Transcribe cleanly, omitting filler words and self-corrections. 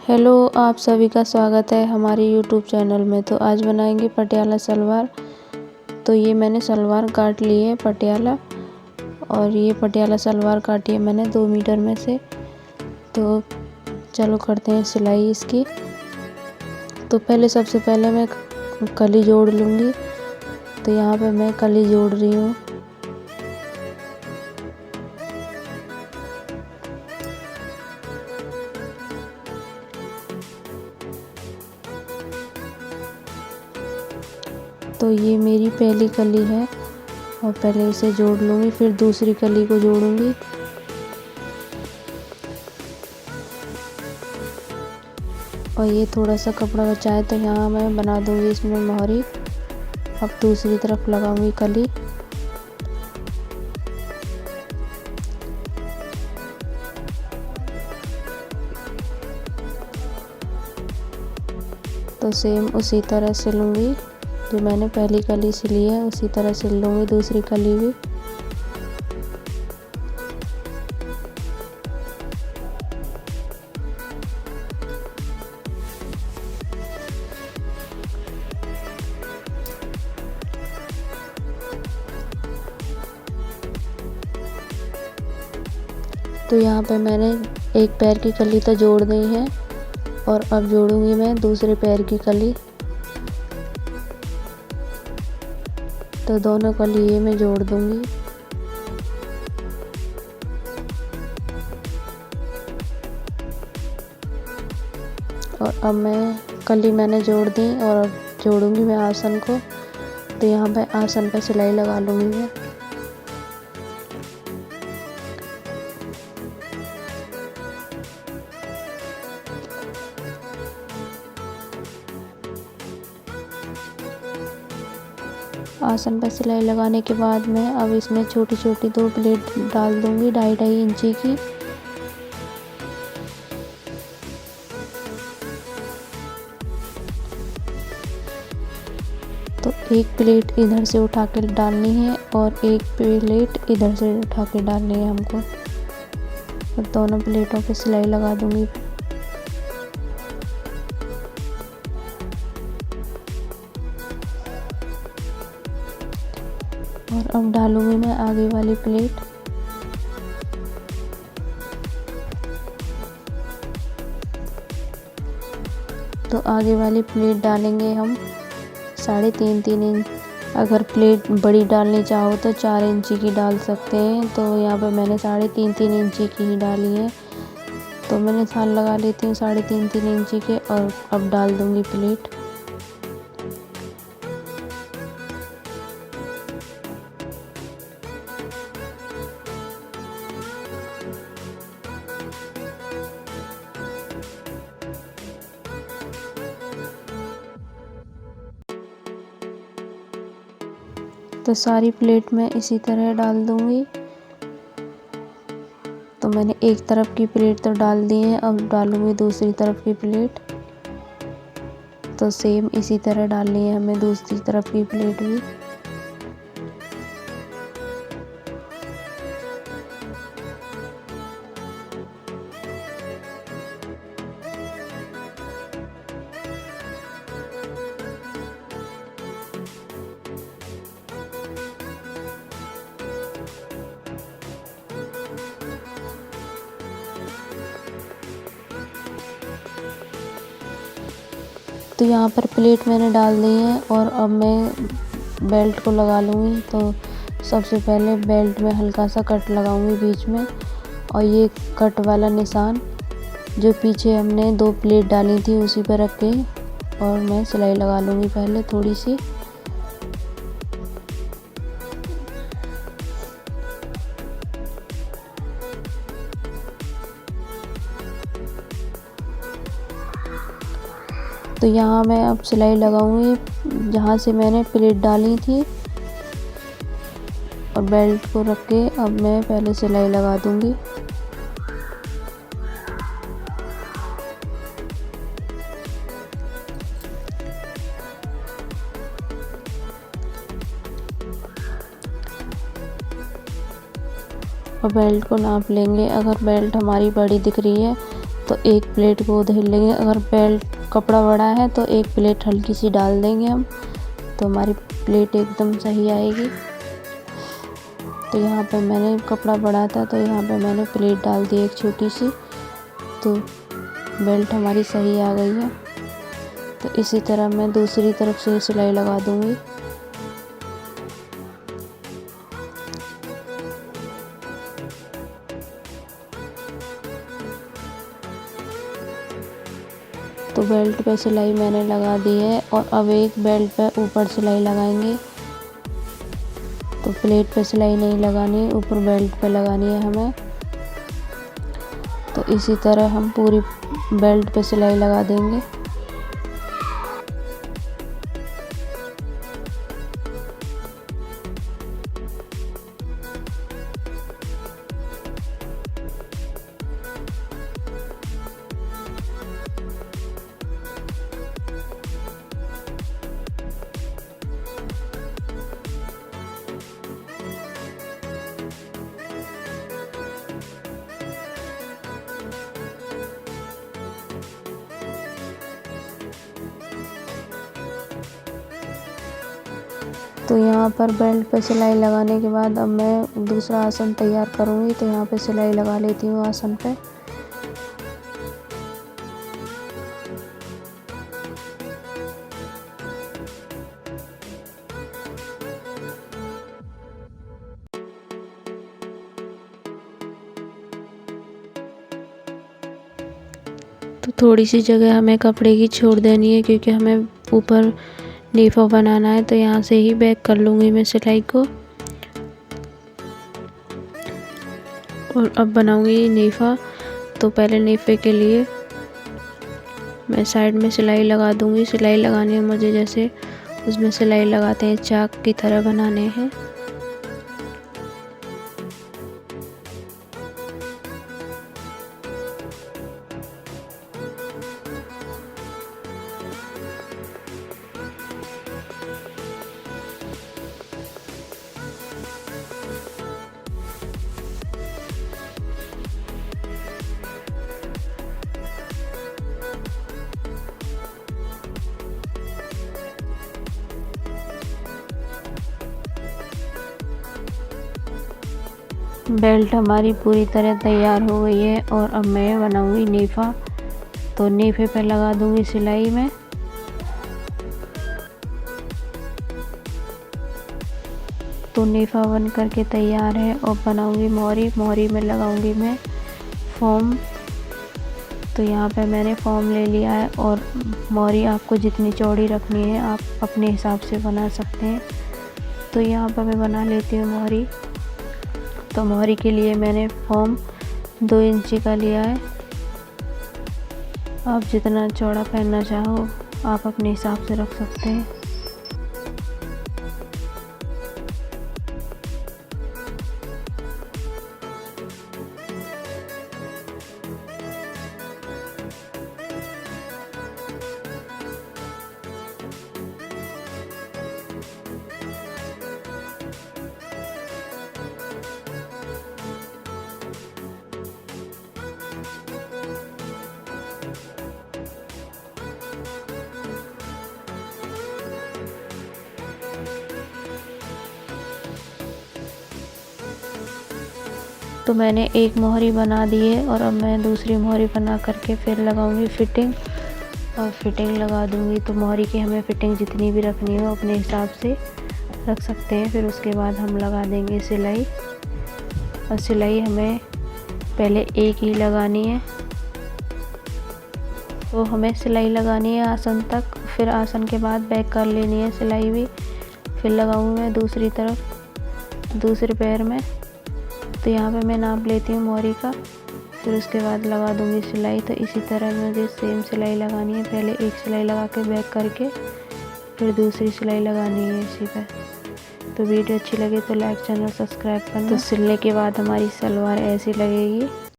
Hello, आप सभी का स्वागत है हमारे यूट्यूब चैनल में। तो आज बनाएंगे पटियाला सलवार। तो ये मैंने सलवार काट ली है पटियाला, और ये पटियाला सलवार काटी है मैंने 2 मीटर में से। तो चलो करते हैं सिलाई इसकी। तो सबसे पहले मैं कली जोड़ लूँगी। तो यहाँ पे मैं कली जोड़ रही हूँ। तो ये मेरी पहली कली है और पहले इसे जोड़ लूँगी, फिर दूसरी कली को जोड़ूँगी। और ये थोड़ा सा कपड़ा बचा है तो यहाँ मैं बना दूँगी इसमें मोहरी। अब दूसरी तरफ लगाऊँगी कली। तो सेम उसी तरह सिलूँगी, जो मैंने पहली कली सिली है उसी तरह सिल लूँगी दूसरी कली भी। तो यहाँ पे मैंने एक पैर की कली तो जोड़ दी है, और अब जोड़ूंगी मैं दूसरे पैर की कली। तो दोनों कली ये मैं जोड़ दूंगी। और अब मैंने जोड़ दी, और अब जोड़ूंगी मैं आसन को। तो यहाँ पे आसन पे सिलाई लगा लूँगी मैं। आसन पर सिलाई लगाने के बाद मैं अब इसमें छोटी छोटी 2 प्लेट डाल दूंगी 2.5 इंची की। तो एक प्लेट इधर से उठा के डालनी है और एक प्लेट इधर से उठा के डालनी है हमको। तो दोनों प्लेटों पे सिलाई लगा दूंगी। और अब डालूंगी मैं आगे वाली प्लेट। तो आगे वाली प्लेट डालेंगे हम 3.5 इंच। अगर प्लेट बड़ी डालनी चाहो तो 4 इंची की डाल सकते हैं। तो यहाँ पे मैंने 3.5 इंची की ही डाली है। तो मैं निशान लगा लेती हूँ 3.5 इंची के, और अब डाल दूंगी प्लेट। तो सारी प्लेट में इसी तरह डाल दूंगी। तो मैंने एक तरफ की प्लेट तो डाल दी है, अब डालूंगी दूसरी तरफ की प्लेट। तो सेम इसी तरह डालनी है हमें दूसरी तरफ की प्लेट भी। तो यहाँ पर प्लेट मैंने डाल दी है, और अब मैं बेल्ट को लगा लूँगी। तो सबसे पहले बेल्ट में हल्का सा कट लगाऊंगी बीच में, और ये कट वाला निशान जो पीछे हमने 2 प्लेट डाली थी उसी पर रख के, और मैं सिलाई लगा लूँगी पहले थोड़ी सी। तो यहाँ मैं अब सिलाई लगाऊंगी जहाँ से मैंने प्लेट डाली थी, और बेल्ट को रख के अब मैं पहले सिलाई लगा दूंगी। और बेल्ट को नाप लेंगे। अगर बेल्ट हमारी बड़ी दिख रही है तो एक प्लेट को उधेड़ लेंगे। अगर बेल्ट कपड़ा बड़ा है तो एक प्लेट हल्की सी डाल देंगे हम, तो हमारी प्लेट एकदम सही आएगी। तो यहाँ पे मैंने कपड़ा बड़ा था तो यहाँ पे मैंने प्लेट डाल दी एक छोटी सी, तो बेल्ट हमारी सही आ गई है। तो इसी तरह मैं दूसरी तरफ से सिलाई लगा दूँगी। तो बेल्ट पे सिलाई मैंने लगा दी है और अब एक बेल्ट पे ऊपर सिलाई लगाएंगे। तो प्लेट पे सिलाई नहीं लगानी, ऊपर बेल्ट पे लगानी है हमें। तो इसी तरह हम पूरी बेल्ट पे सिलाई लगा देंगे। तो यहाँ पर बेल्ट पे सिलाई लगाने के बाद अब मैं दूसरा आसन तैयार करूँगी। तो यहाँ पे सिलाई लगा लेती हूँ आसन पे। तो थोड़ी सी जगह हमें कपड़े की छोड़ देनी है, क्योंकि हमें ऊपर नेफा बनाना है। तो यहाँ से ही बैक कर लूँगी मैं सिलाई को, और अब बनाऊँगी नेफा। तो पहले नेफे के लिए मैं साइड में सिलाई लगा दूँगी। सिलाई लगाने में मुझे जैसे उसमें सिलाई लगाते हैं चाक की तरह बनाने हैं। बेल्ट हमारी पूरी तरह तैयार हो गई है और अब मैं बनाऊंगी नेफा। तो नेफे पे लगा दूंगी सिलाई में। तो नेफा बन करके तैयार है और बनाऊंगी मोहरी। मोहरी में लगाऊंगी मैं फॉर्म। तो यहाँ पे मैंने फॉर्म ले लिया है, और मोहरी आपको जितनी चौड़ी रखनी है आप अपने हिसाब से बना सकते हैं। तो यहाँ पर मैं बना लेती हूँ मोहरी। तो मोहरी के लिए मैंने फॉर्म 2 इंची का लिया है। आप जितना चौड़ा पहनना चाहो आप अपने हिसाब से रख सकते हैं। तो मैंने एक मोहरी बना दी है और अब मैं दूसरी मोहरी बना करके फिर लगाऊंगी फिटिंग, और फिटिंग लगा दूंगी। तो मोहरी की हमें फिटिंग जितनी भी रखनी हो अपने हिसाब से रख सकते हैं। फिर उसके बाद हम लगा देंगे सिलाई, और सिलाई हमें पहले एक ही लगानी है। तो हमें सिलाई लगानी है आसन तक, फिर आसन के बाद बैक कर लेनी है सिलाई भी। फिर लगाऊंगी मैं दूसरी तरफ दूसरे पैर में। तो यहाँ पे मैं नाप लेती हूँ मोहरी का, फिर उसके बाद लगा दूँगी सिलाई। तो इसी तरह मुझे सेम सिलाई लगानी है, पहले एक सिलाई लगा के बैक करके फिर दूसरी सिलाई लगानी है इसी पे। तो वीडियो अच्छी लगे तो लाइक, चैनल सब्सक्राइब करना। तो सिलने के बाद हमारी सलवार ऐसी लगेगी।